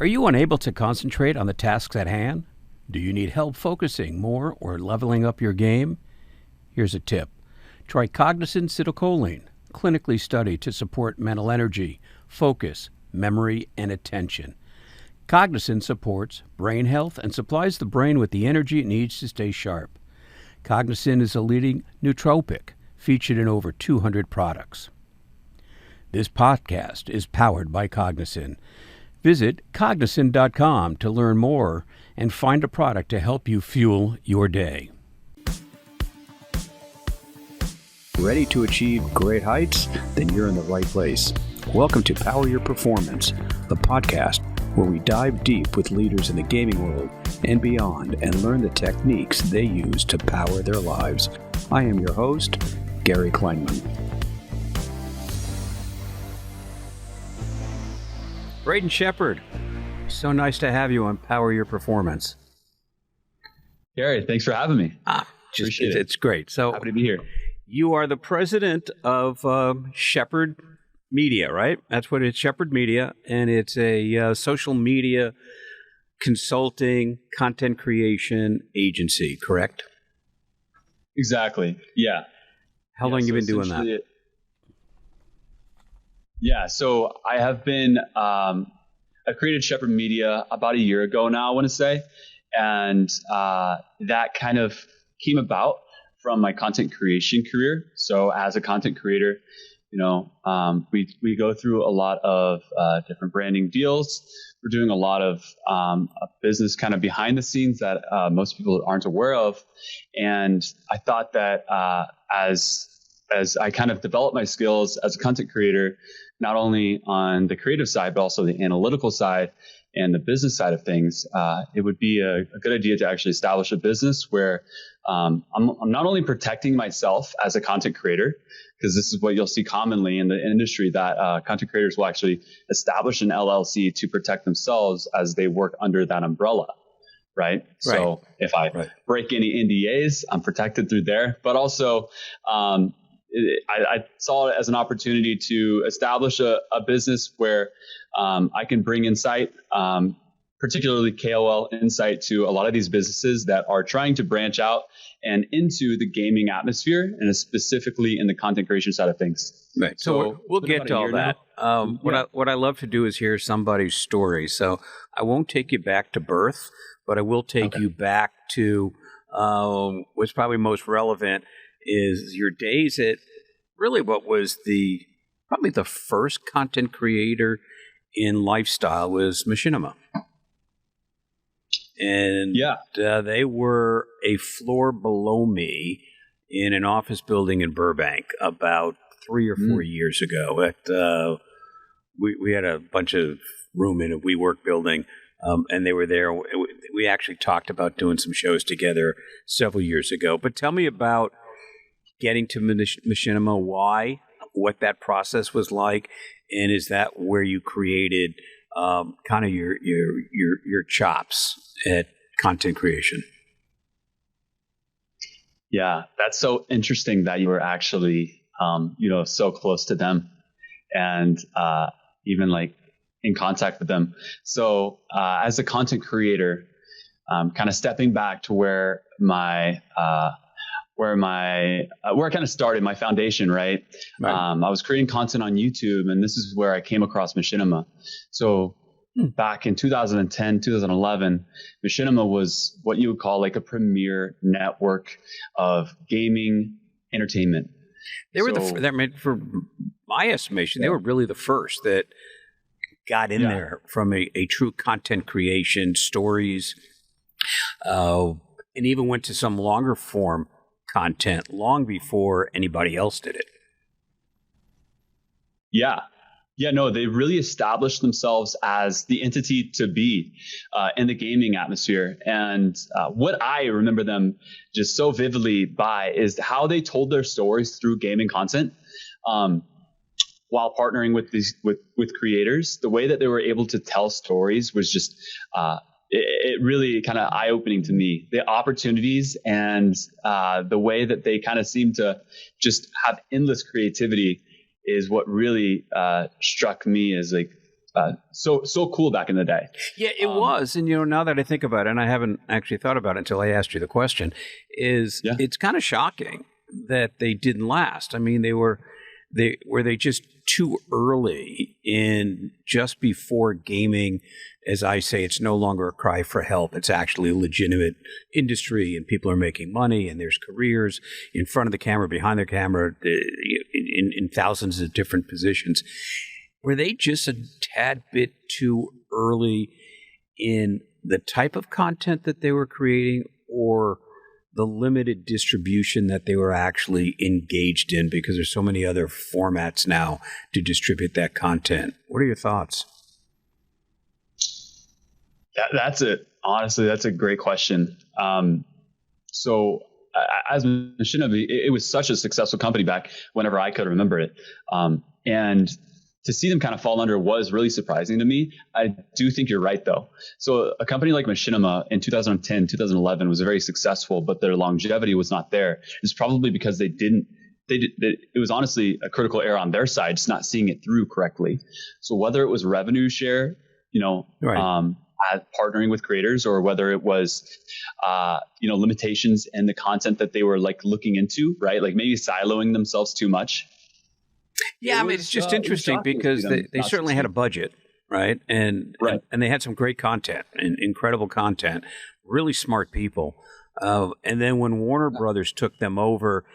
Are you unable to concentrate on the tasks at hand? Do you need help focusing more or leveling up your game? Here's a tip. Try Cognizin Citicoline, clinically studied to support mental energy, focus, memory, and attention. Cognizin supports brain health and supplies the brain with the energy it needs to stay sharp. Cognizin is a leading nootropic, featured in over 200 products. This podcast is powered by Cognizin. Visit cognizin.com to learn more and find a product to help you fuel your day. Ready to achieve great heights? Then you're in the right place. Welcome to Power Your Performance, the podcast where we dive deep with leaders in the gaming world and beyond and learn the techniques they use to power their lives. I am your host, Gary Kleinman. Braden Shepard, so nice to have you on Power Your Performance. Gary, thanks for having me. Appreciate it. It's great. So happy to be here. You are the president of Shepard Media, right? That's what it's, Shepard Media, and it's a social media consulting, content creation agency, correct? Exactly. Yeah. How long have you been doing that? Yeah. So I have been, I created Shepard Media about a year ago now, I want to say. And that kind of came about from my content creation career. So as a content creator, we go through a lot of different branding deals. We're doing a lot of business kind of behind the scenes that most people aren't aware of. And I thought that as I kind of developed my skills as a content creator, not only on the creative side, but also the analytical side and the business side of things, it would be a good idea to actually establish a business where I'm not only protecting myself as a content creator, because this is what you'll see commonly in the industry, that content creators will actually establish an LLC to protect themselves as they work under that umbrella. Right. So if I break any NDAs, I'm protected through there. But also, I saw it as an opportunity to establish a business where I can bring insight, particularly KOL insight, to a lot of these businesses that are trying to branch out and into the gaming atmosphere, and specifically in the content creation side of things. Right. So we'll get to all that. What I love to do is hear somebody's story. So I won't take you back to birth, but I will take you back to what's probably most relevant is your days at really what was probably the first content creator in lifestyle was Machinima. And they were a floor below me in an office building in Burbank about 3 or 4 years ago. We had a bunch of room in a WeWork building, and they were there. We actually talked about doing some shows together several years ago. But tell me about getting to Machinima, why, what that process was like, and is that where you created kind of your chops at content creation? Yeah, that's so interesting that you were actually, so close to them and even like in contact with them. So as a content creator, kind of stepping back to where I kind of started my foundation, right? I was creating content on YouTube, and this is where I came across Machinima. So back in 2010, 2011, Machinima was what you would call like a premier network of gaming entertainment. They were for my estimation, they were really the first that got in there from a true content creation, stories, and even went to some longer form content long before anybody else did it. They really established themselves as the entity to be in the gaming atmosphere. And what I remember them just so vividly by is how they told their stories through gaming content. While partnering with creators, the way that they were able to tell stories was just it really kind of eye-opening to me. The opportunities and the way that they kind of seem to just have endless creativity is what really struck me as like so cool back in the day. Yeah, it was. And, now that I think about it, and I haven't actually thought about it until I asked you the question, it's kind of shocking that they didn't last. I mean, were they just too early in just before gaming, as I say, it's no longer a cry for help. It's actually a legitimate industry, and people are making money, and there's careers in front of the camera, behind the camera, in thousands of different positions. Were they just a tad bit too early in the type of content that they were creating, or the limited distribution that they were actually engaged in, because there's so many other formats now to distribute that content? What are your thoughts? Honestly, that's a great question. So as Machinima, it was such a successful company back whenever I could remember it. And to see them kind of fall under was really surprising to me. I do think you're right, though. So a company like Machinima in 2010, 2011 was very successful, but their longevity was not there. It's probably because it was honestly a critical error on their side, just not seeing it through correctly. So whether it was revenue share, right. Partnering with creators, or whether it was, limitations in the content that they were looking into, right? Like maybe siloing themselves too much. Yeah, it's just interesting because they certainly had a budget, right? And they had some great content and incredible content, really smart people. And then when Warner Brothers took them over,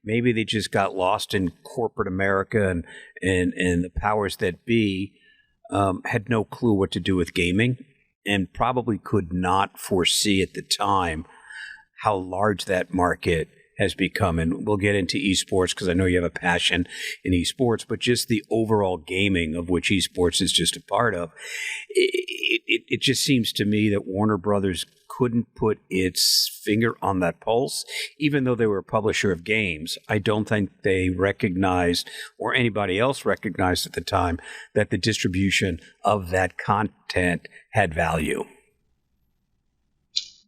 maybe they just got lost in corporate America, and the powers that be had no clue what to do with gaming, and probably could not foresee at the time how large that market has become. And we'll get into esports because I know you have a passion in esports, but just the overall gaming, of which esports is just a part of. It just seems to me that Warner Brothers couldn't put its finger on that pulse, even though they were a publisher of games. I don't think they recognized, or anybody else recognized at the time, that the distribution of that content had value.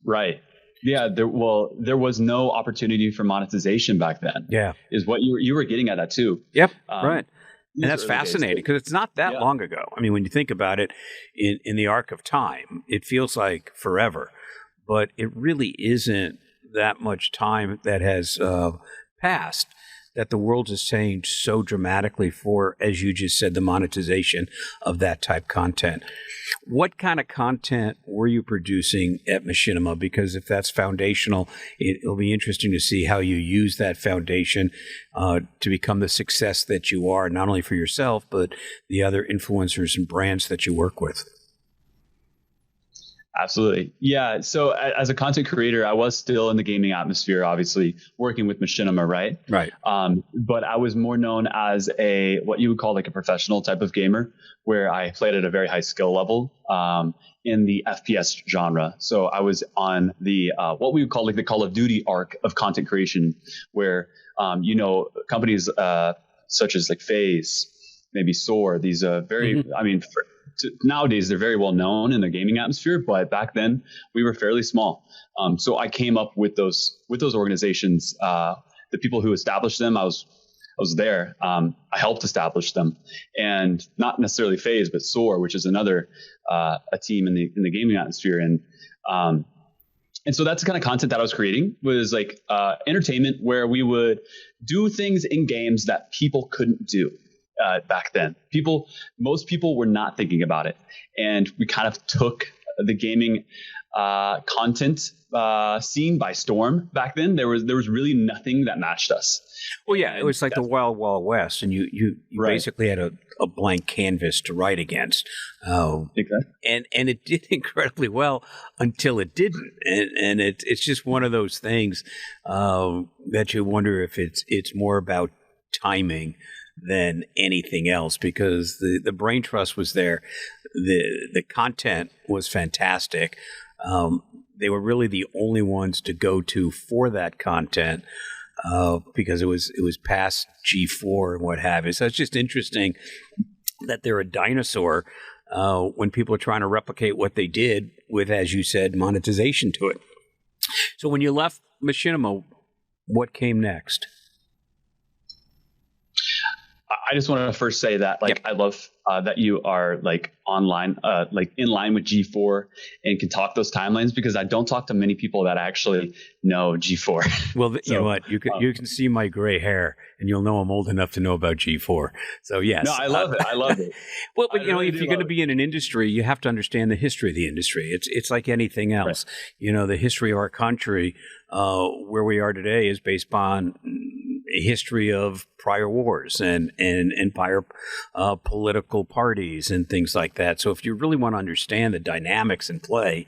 Right. Yeah, there was no opportunity for monetization back then. Yeah, is what you were getting at that too. Yep, right. And that's fascinating because it's not that long ago. I mean, when you think about it in the arc of time, it feels like forever, but it really isn't that much time that has passed, that the world has changed so dramatically for, as you just said, the monetization of that type content. What kind of content were you producing at Machinima? Because if that's foundational, it'll be interesting to see how you use that foundation to become the success that you are, not only for yourself, but the other influencers and brands that you work with. Absolutely. Yeah. So as a content creator, I was still in the gaming atmosphere, obviously working with Machinima, right? Right. But I was more known as what you would call like a professional type of gamer, where I played at a very high skill level in the FPS genre. So I was on the what we would call like the Call of Duty arc of content creation, where companies such as like FaZe, maybe SOAR, these very, nowadays they're very well known in the gaming atmosphere, but back then we were fairly small. So I came up with those organizations. The people who established them, I was there. I helped establish them, and not necessarily FaZe, but SOAR, which is another a team in the gaming atmosphere. And so that's the kind of content that I was creating, was like entertainment, where we would do things in games that people couldn't do. Back then, most people were not thinking about it, and we kind of took the gaming content scene by storm. Back then, there was really nothing that matched us. Well, yeah, it was like the Wild Wild West, and you right. basically had a blank canvas to write against. Exactly. And it did incredibly well until it didn't, and it's just one of those things that you wonder if it's more about timing than anything else, because the brain trust was there. The content was fantastic. They were really the only ones to go to for that content because it was past G4 and what have you. So it's just interesting that they're a dinosaur when people are trying to replicate what they did with, as you said, monetization to it. So when you left Machinima, what came next? I just want to first say that, like, I love that you are like online, like in line with G4 and can talk those timelines, because I don't talk to many people that actually know G4. Well, you know what? You can see my gray hair, and you'll know I'm old enough to know about G4. So yes, no, I love it. I love it. Well, but you know, if you're going to be in an industry, you have to understand the history of the industry. It's like anything else. Right. You know, the history of our country, where we are today, is based upon a history of prior wars and prior political parties and things like that. So if you really want to understand the dynamics in play,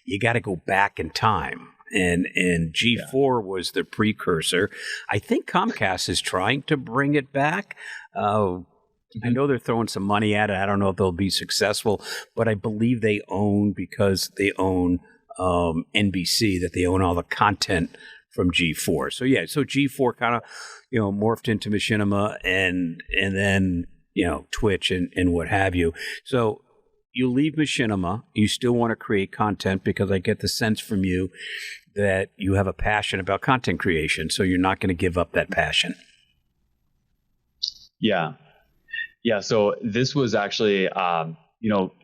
you got to go back in time. And G4 was the precursor. I think Comcast is trying to bring it back. I know they're throwing some money at it. I don't know if they'll be successful, but I believe they own, because they own NBC, that they own all the content from G4. So yeah, so G4 kind of, you know, morphed into Machinima and then, you know, Twitch and what have you. So you leave Machinima, you still want to create content, because I get the sense from you that you have a passion about content creation. So you're not going to give up that passion. Yeah. Yeah. So this was actually, you know,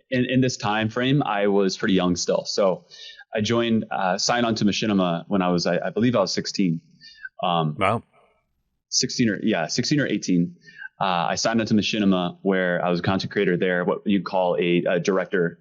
in this time frame, I was pretty young still. So I signed on to Machinima when I was, I believe I was 16. Wow. 16 or 18. I signed on to Machinima, where I was a content creator there, what you'd call a director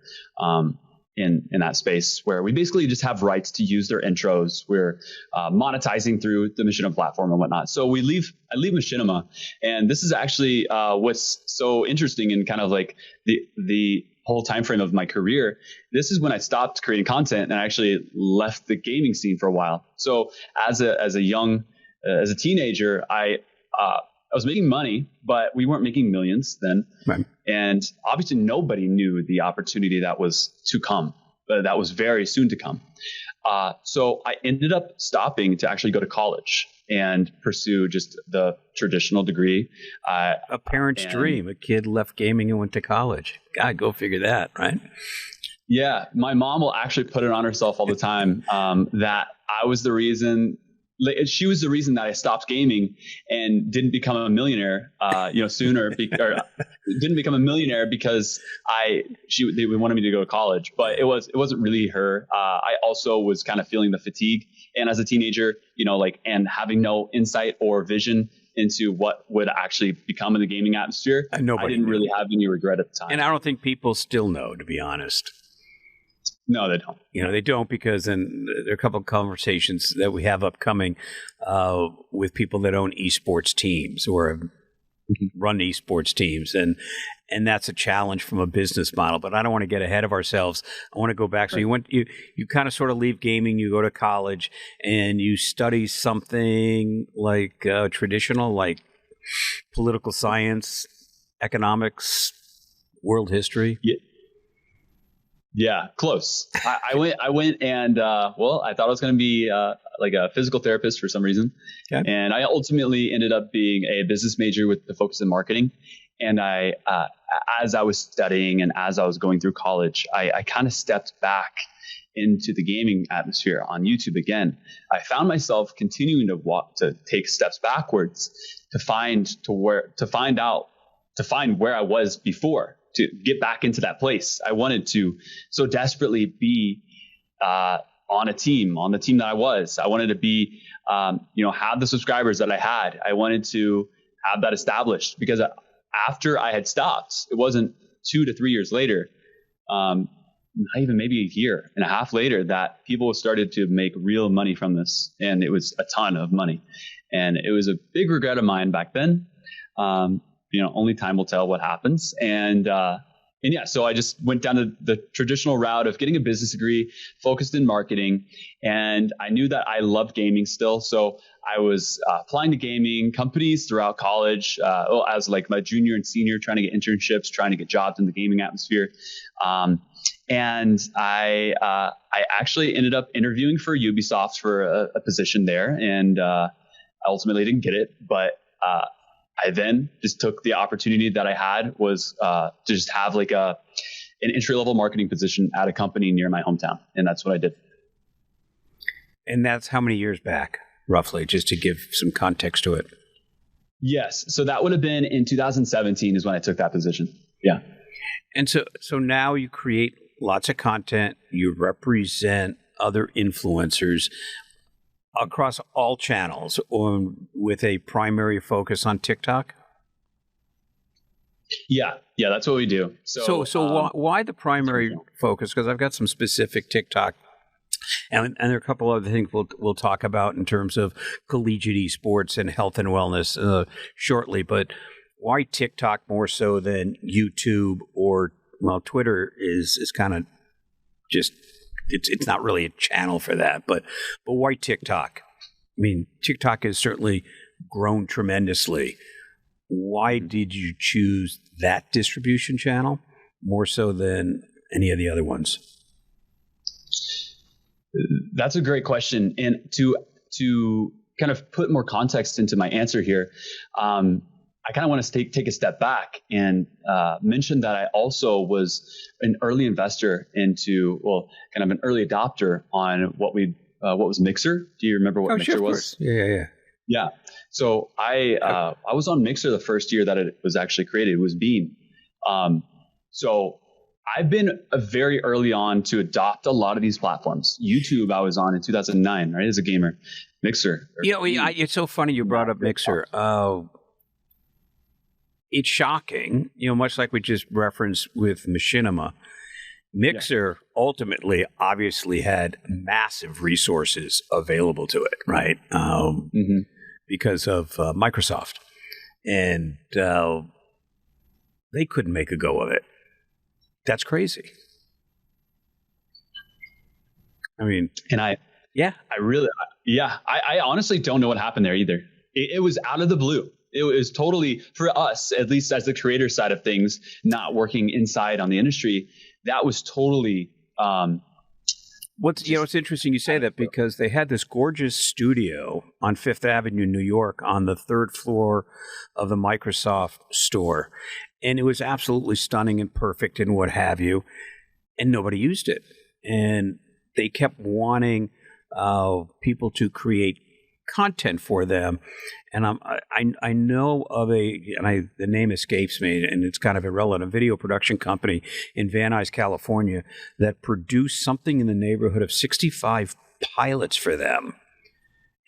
in that space, where we basically just have rights to use their intros. We're monetizing through the Machinima platform and whatnot. So I leave Machinima, and this is actually what's so interesting in kind of like the whole time frame of my career. This is when I stopped creating content and I actually left the gaming scene for a while. So as a teenager, I was making money, but we weren't making millions then. Right. And obviously nobody knew the opportunity that was to come, that was very soon to come. So I ended up stopping to actually go to college and pursue just the traditional degree. A parent's dream. A kid left gaming and went to college. God, go figure that, right? Yeah. My mom will actually put it on herself all the time that I was the reason. She was the reason that I stopped gaming and didn't become a millionaire, sooner. Didn't become a millionaire because they wanted me to go to college, but it wasn't really her. I also was kind of feeling the fatigue, and as a teenager, you know, and having no insight or vision into what would actually become in the gaming atmosphere, I didn't really have any regret at the time. And I don't think people still know, to be honest. No, they don't. You know, they don't, because there are a couple of conversations that we have upcoming with people that own esports teams or run esports teams, and that's a challenge from a business model. But I don't want to get ahead of ourselves. I want to go back. So you kind of sort of leave gaming, you go to college, and you study something like traditional, like political science, economics, world history. Yeah, close. I went and I thought I was going to be like a physical therapist for some reason. Okay. And I ultimately ended up being a business major with the focus in marketing. And as I was studying and as I was going through college, I kind of stepped back into the gaming atmosphere on YouTube again. I found myself continuing to take steps backwards to find where I was before, to get back into that place. I wanted to so desperately be on the team that I was. I wanted to be, have the subscribers that I had. I wanted to have that established, because after I had stopped, it wasn't 2 to 3 years later, not even maybe a year and a half later, that people started to make real money from this. And it was a ton of money. And it was a big regret of mine back then. Only time will tell what happens. And so I just went down the traditional route of getting a business degree, focused in marketing. And I knew that I loved gaming still. So I was applying to gaming companies throughout college, as like my junior and senior, trying to get internships, trying to get jobs in the gaming atmosphere. And I actually ended up interviewing for Ubisoft for a position there. And I ultimately didn't get it, but I then just took the opportunity that I had was to just have like an entry-level marketing position at a company near my hometown. And that's what I did. And that's how many years back, roughly, just to give some context to it? Yes. So that would have been in 2017 is when I took that position. Yeah. And so now you create lots of content, you represent other influencers across all channels, or with a primary focus on TikTok? Yeah. Yeah, that's what we do. So why the primary focus? Because I've got some specific TikTok, and there are a couple other things we'll talk about in terms of collegiate esports and health and wellness shortly. But why TikTok more so than YouTube or Twitter is kind of just it's not really a channel for that. But why TikTok? I mean, TikTok has certainly grown tremendously. Why did you choose that distribution channel more so than any of the other ones? That's a great question. And to kind of put more context into my answer here, I kind of want to take a step back and mention that I also was an early investor into, kind of an early adopter on what was Mixer. Do you remember what Mixer was? Yeah. Yeah. So I was on Mixer the first year that it was actually created. It was Beam. So I've been very early on to adopt a lot of these platforms. YouTube I was on in 2009, right, as a gamer. Mixer. It's so funny you brought up Mixer. It's shocking, much like we just referenced with Machinima. Mixer ultimately obviously had massive resources available to it, right? Because of Microsoft. And they couldn't make a go of it. That's crazy. I mean, I honestly don't know what happened there either. It was out of the blue. It was totally, for us, at least as the creator side of things, not working inside on the industry, that was totally. It's interesting you say that, because they had this gorgeous studio on Fifth Avenue, New York, on the third floor of the Microsoft store. And it was absolutely stunning and perfect and what have you. And nobody used it. And they kept wanting people to create content for them. And I know of the name escapes me, and it's kind of irrelevant, a video production company in Van Nuys, California, that produced something in the neighborhood of 65 pilots for them.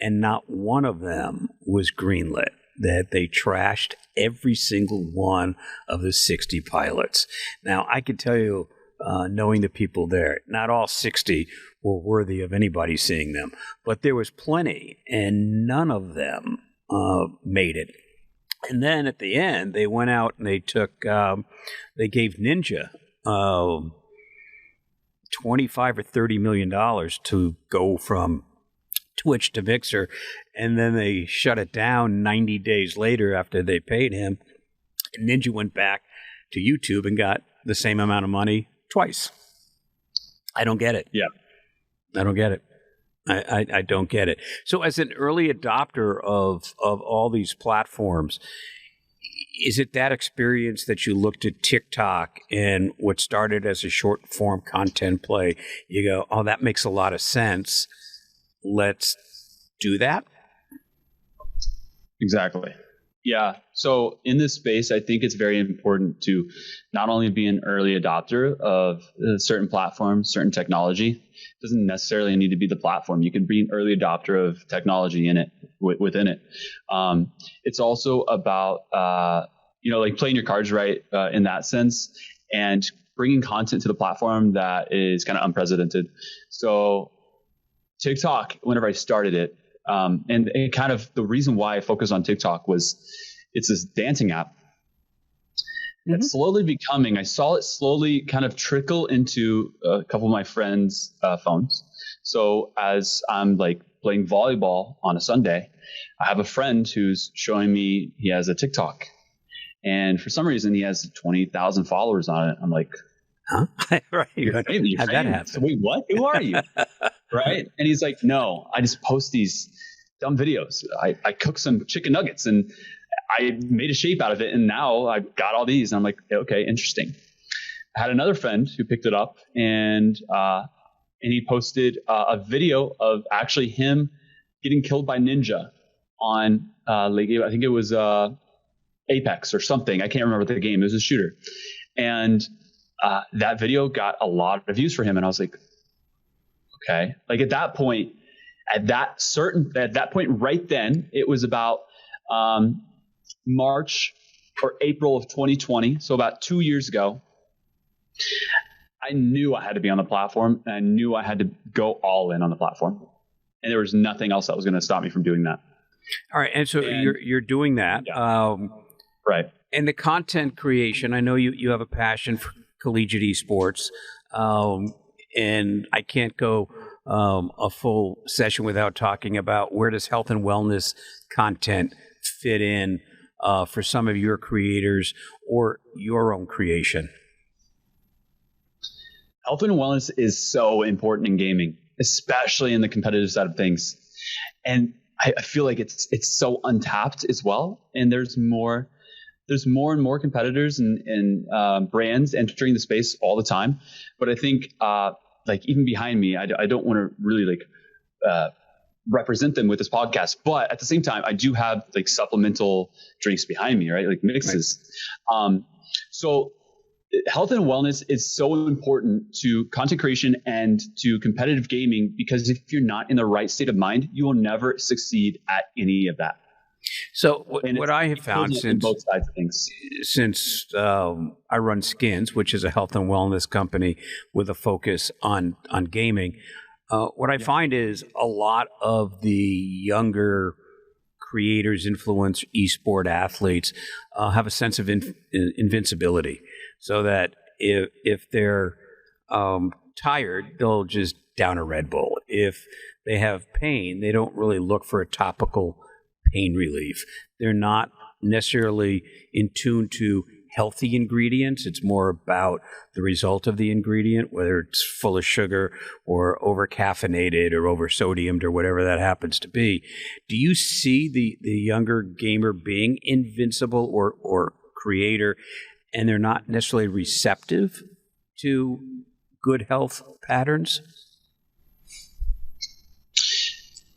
And not one of them was greenlit. That they trashed every single one of the 60 pilots. Now, I can tell you, knowing the people there, not all 60 were worthy of anybody seeing them, but there was plenty, and none of them made it. And then at the end, they went out and they gave Ninja $25 or $30 million to go from Twitch to Mixer, and then they shut it down 90 days later after they paid him. And Ninja went back to YouTube and got the same amount of money twice. I don't get it. Yeah. I don't get it. I don't get it. So as an early adopter of all these platforms, is it that experience that you looked at TikTok and what started as a short form content play, you go, oh, that makes a lot of sense. Let's do that? Exactly. Yeah. So in this space, I think it's very important to not only be an early adopter of certain platforms, certain technology. It doesn't necessarily need to be the platform. You can be an early adopter of technology in it, within it. It's also about, like playing your cards right in that sense, and bringing content to the platform that is kind of unprecedented. So TikTok, whenever I started it, and kind of the reason why I focused on TikTok was it's this dancing app that's slowly becoming, I saw it slowly kind of trickle into a couple of my friends' phones. So as I'm like playing volleyball on a Sunday, I have a friend who's showing me he has a TikTok. And for some reason, he has 20,000 followers on it. I'm like, huh? Right. How'd that happen? So, wait, what? Who are you? Right. And he's like, no, I just post these dumb videos. I cook some chicken nuggets and I made a shape out of it. And now I've got all these. And I'm like, okay, interesting. I had another friend who picked it up and he posted a video of actually him getting killed by Ninja on late game. I think it was Apex or something. I can't remember the game. It was a shooter. And that video got a lot of views for him. And I was like, okay. Like at that point right then, it was about March or April of 2020. So about 2 years ago, I knew I had to be on the platform, and I knew I had to go all in on the platform. And there was nothing else that was going to stop me from doing that. All right. And so you're doing that. Yeah. Right. And the content creation, I know you have a passion for collegiate esports. And I can't go a full session without talking about where does health and wellness content fit in for some of your creators or your own creation. Health and wellness is so important in gaming, especially in the competitive side of things. And I feel like it's so untapped as well. And there's more and more competitors and brands entering the space all the time. But I think like even behind me, I don't want to really represent them with this podcast. But at the same time, I do have like supplemental drinks behind me, right? Like mixes. Right. So health and wellness is so important to content creation and to competitive gaming, because if you're not in the right state of mind, you will never succeed at any of that. So what I have found since both sides of things, since I run Skins, which is a health and wellness company with a focus on gaming, what I find is a lot of the younger creators, influencers, esport athletes have a sense of invincibility. So that if they're tired, they'll just down a Red Bull. If they have pain, they don't really look for a topical pain relief. They're not necessarily in tune to healthy ingredients. It's more about the result of the ingredient, whether it's full of sugar or over caffeinated or over sodiumed or whatever that happens to be. Do you see the younger gamer being invincible or creator, and they're not necessarily receptive to good health patterns?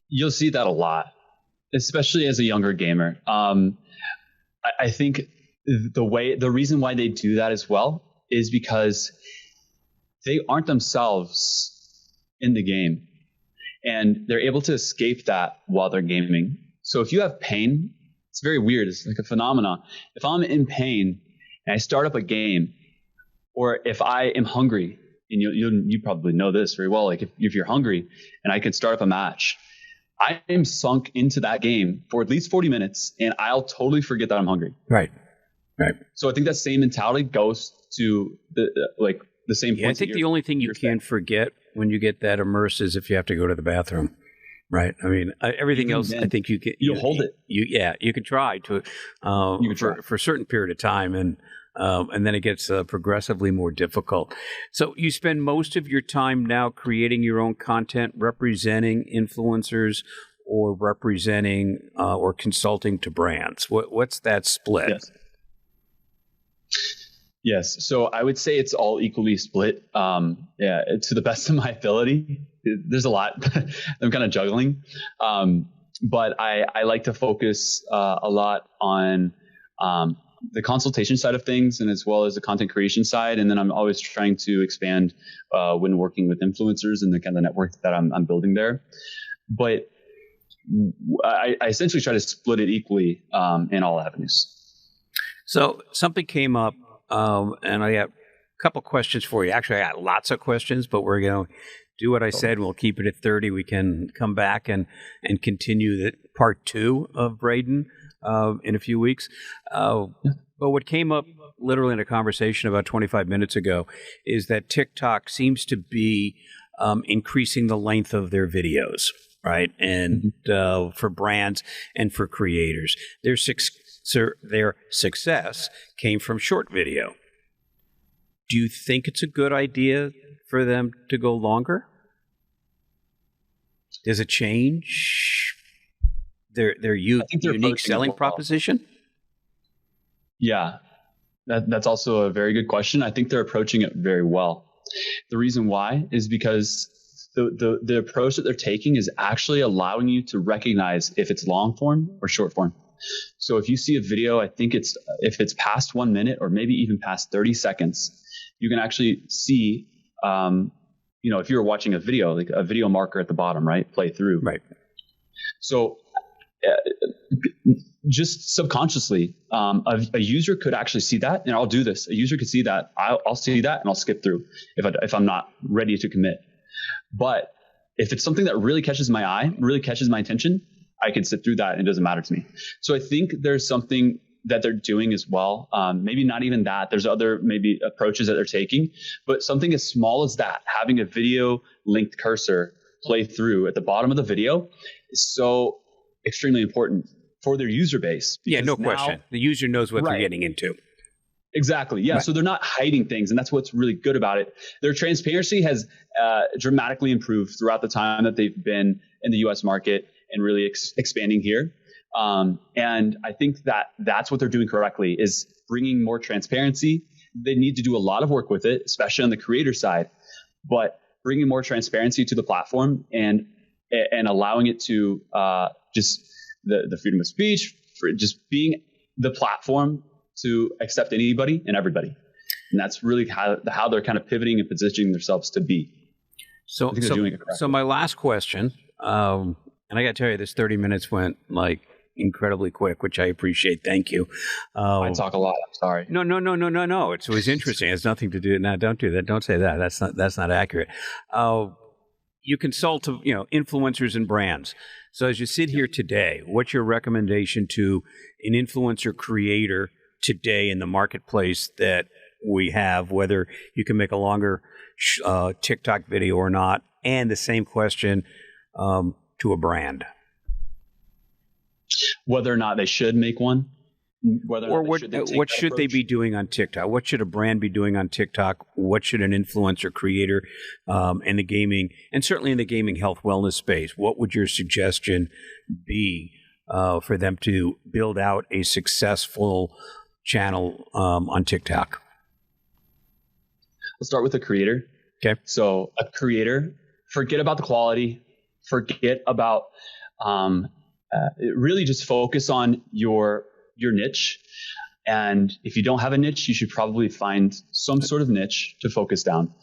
You'll see that a lot, especially as a younger gamer. I think the reason why they do that as well is because they aren't themselves in the game, and they're able to escape that while they're gaming. So if you have pain, it's very weird. It's like a phenomenon. If I'm in pain and I start up a game, or if I am hungry, and you probably know this very well, like if you're hungry and I can start up a match, I am sunk into that game for at least 40 minutes, and I'll totally forget that I'm hungry. Right. So I think that same mentality goes to the same point. I think the only thing you can forget when you get that immersed is if you have to go to the bathroom. Right. I mean, everything else, I think you can. You hold it. You can try to for a certain period of time, and then it gets progressively more difficult. So you spend most of your time now creating your own content, representing influencers, or representing or consulting to brands. What's that split? Yes. So I would say it's all equally split. To the best of my ability. There's a lot I'm kind of juggling. But I like to focus a lot on the consultation side of things, and as well as the content creation side. And then I'm always trying to expand when working with influencers and the kind of network that I'm building there. But I essentially try to split it equally in all avenues. So something came up, and I got a couple questions for you. Actually, I got lots of questions, but we're going to do what I said. We'll keep it at 30. We can come back and continue the part 2 of Braden in a few weeks. But what came up literally in a conversation about 25 minutes ago is that TikTok seems to be increasing the length of their videos, right? And for brands and for creators. Their success came from short video. Do you think it's a good idea for them to go longer? Does it change their unique selling proposition? Yeah, that's also a very good question. I think they're approaching it very well. The reason why is because the approach that they're taking is actually allowing you to recognize if it's long form or short form. So if you see a video, I think if it's past 1 minute or maybe even past 30 seconds, you can actually see, if you're watching a video, like a video marker at the bottom, right? Play through. Right. So just subconsciously, a user could actually see that, and I'll do this. A user could see that. I'll see that, and I'll skip through if I'm not ready to commit. But if it's something that really catches my eye, really catches my attention, I can sit through that, and it doesn't matter to me. So I think there's something that they're doing as well. Maybe not even that. There's other maybe approaches that they're taking, but something as small as that, having a video linked cursor play through at the bottom of the video is so extremely important for their user base. Yeah, no question. The user knows what they're getting into. Exactly. Yeah. Right. So they're not hiding things. And that's what's really good about it. Their transparency has dramatically improved throughout the time that they've been in the US market and really expanding here. And I think that that's what they're doing correctly, is bringing more transparency. They need to do a lot of work with it, especially on the creator side, but bringing more transparency to the platform and allowing it to just the freedom of speech, for just being the platform to accept anybody and everybody. And that's really how they're kind of pivoting and positioning themselves to be. So my last question, and I got to tell you, this 30 minutes went like incredibly quick, which I appreciate. Thank you. I talk a lot. I'm sorry. No. It was interesting. It has nothing to do. Now, don't do that. Don't say that. That's not accurate. You consult, influencers and brands. So as you sit here today, what's your recommendation to an influencer creator today in the marketplace that we have, whether you can make a longer TikTok video or not? And the same question to a brand. Whether or not they should make one. What should they be doing on TikTok? What should a brand be doing on TikTok? What should an influencer creator in the gaming, and certainly in the gaming health wellness space, what would your suggestion be for them to build out a successful channel on TikTok? Let's start with a creator. Okay. So a creator, forget about the quality, forget about really just focus on your niche. And if you don't have a niche, you should probably find some sort of niche to focus down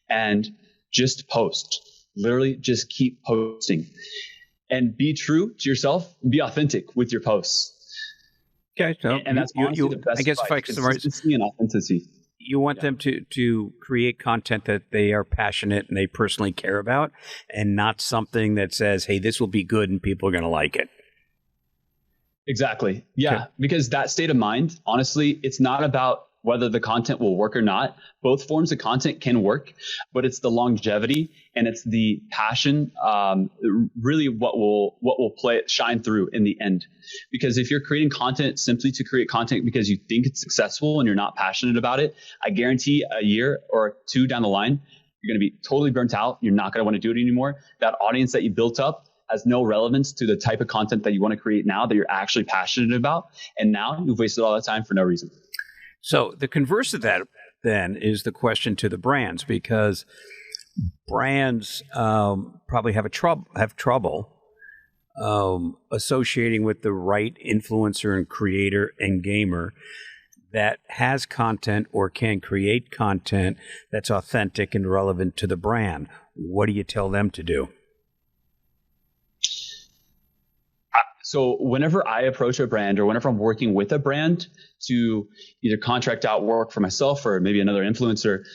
and just post. Literally just keep posting and be true to yourself, be authentic with your posts. Okay. So and that's honestly the best advice, consistency and authenticity. You want them to create content that they are passionate and they personally care about, and not something that says, hey, this will be good and people are going to like it. Exactly. Yeah. Okay. Because that state of mind, honestly, it's not about whether the content will work or not. Both forms of content can work, but it's the longevity and it's the passion, really what will shine through in the end. Because if you're creating content simply to create content because you think it's successful and you're not passionate about it, I guarantee a year or two down the line, you're going to be totally burnt out. You're not going to want to do it anymore. That audience that you built up has no relevance to the type of content that you want to create now that you're actually passionate about. And now you've wasted all that time for no reason. So the converse of that then is the question to the brands, because brands probably have trouble associating with the right influencer and creator and gamer that has content or can create content that's authentic and relevant to the brand. What do you tell them to do? So whenever I approach a brand or whenever I'm working with a brand to either contract out work for myself or maybe another influencer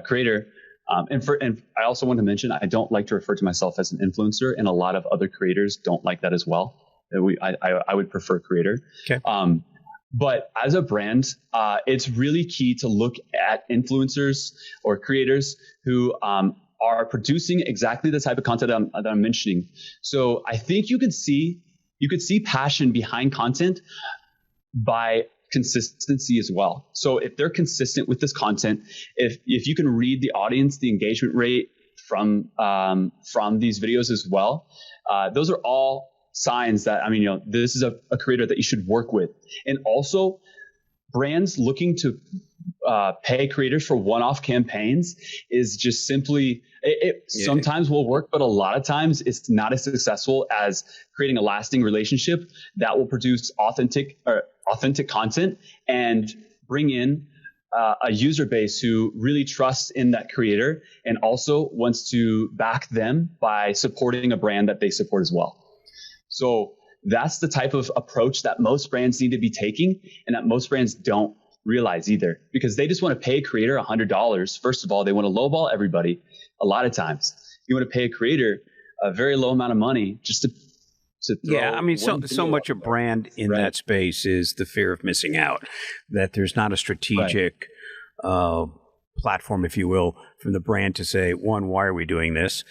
creator, and I also want to mention, I don't like to refer to myself as an influencer, and a lot of other creators don't like that as well. I would prefer creator. Okay. But as a brand, it's really key to look at influencers or creators who are producing exactly the type of content that I'm mentioning. So I think you could see passion behind content by consistency as well. So if they're consistent with this content, if you can read the audience, the engagement rate from these videos as well, those are all signs that, this is a creator that you should work with. And also brands looking to pay creators for one-off campaigns is just simply sometimes will work, but a lot of times it's not as successful as creating a lasting relationship that will produce authentic content and bring in a user base who really trusts in that creator and also wants to back them by supporting a brand that they support as well. So that's the type of approach that most brands need to be taking, and that most brands don't realize either, because they just want to pay a creator $100. First of all, they want to lowball everybody. A lot of times you want to pay a creator a very low amount of money just to throw. Yeah, I mean, so much of brand in that space is the fear of missing out, that there's not a strategic platform, if you will, from the brand to say, one, why are we doing this?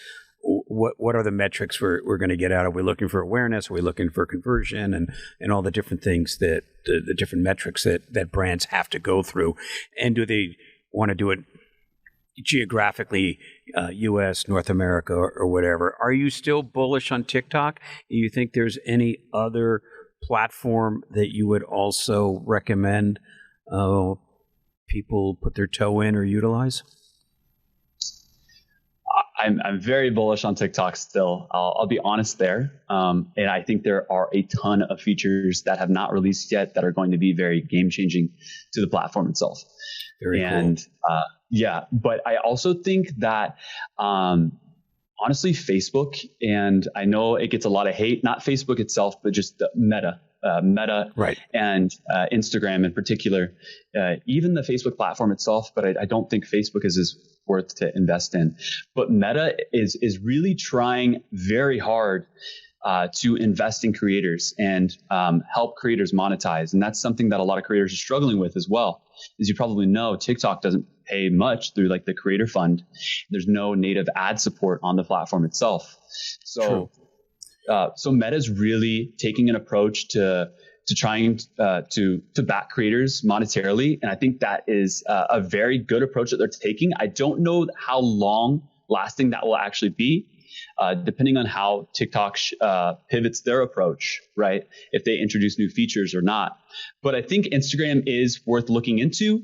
What are the metrics we're going to get out of? Are we looking for awareness? Are we looking for conversion and all the different things that the different metrics that brands have to go through? And do they want to do it geographically, U.S., North America, or whatever? Are you still bullish on TikTok? Do you think there's any other platform that you would also recommend people put their toe in or utilize? I'm very bullish on TikTok still. I'll be honest there. And I think there are a ton of features that have not released yet that are going to be very game changing to the platform itself. Very cool. Yeah, but I also think that honestly, Facebook, and I know it gets a lot of hate, not Facebook itself, but just the Meta, right, and Instagram in particular, even the Facebook platform itself. But I don't think Facebook is as worth to invest in. But Meta is really trying very hard to invest in creators and help creators monetize. And that's something that a lot of creators are struggling with as well. As you probably know, TikTok doesn't pay much through like the creator fund. There's no native ad support on the platform itself. So, so Meta is really taking an approach to trying to back creators monetarily. And I think that is a very good approach that they're taking. I don't know how long lasting that will actually be. Depending on how TikTok pivots their approach, right? If they introduce new features or not. But I think Instagram is worth looking into.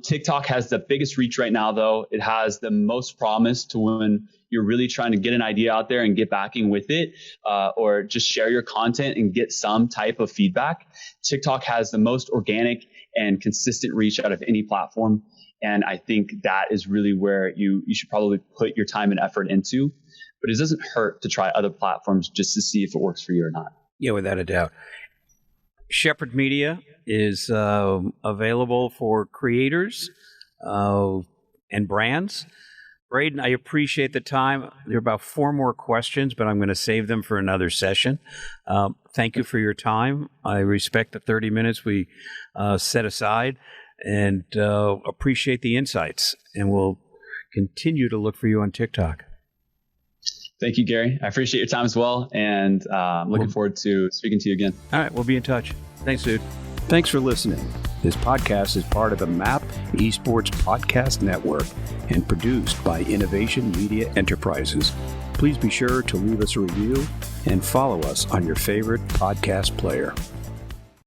TikTok has the biggest reach right now, though. It has the most promise to when you're really trying to get an idea out there and get backing with it, or just share your content and get some type of feedback. TikTok has the most organic and consistent reach out of any platform. And I think that is really where you should probably put your time and effort into. But it doesn't hurt to try other platforms just to see if it works for you or not. Yeah, without a doubt. Shepherd Media is available for creators and brands. Braden, I appreciate the time. There are about 4 more questions, but I'm going to save them for another session. Thank you for your time. I respect the 30 minutes we set aside and appreciate the insights. And we'll continue to look for you on TikTok. Thank you, Gary. I appreciate your time as well. And looking forward to speaking to you again. All right. We'll be in touch. Thanks, dude. Thanks for listening. This podcast is part of the MAP Esports Podcast Network and produced by Innovation Media Enterprises. Please be sure to leave us a review and follow us on your favorite podcast player.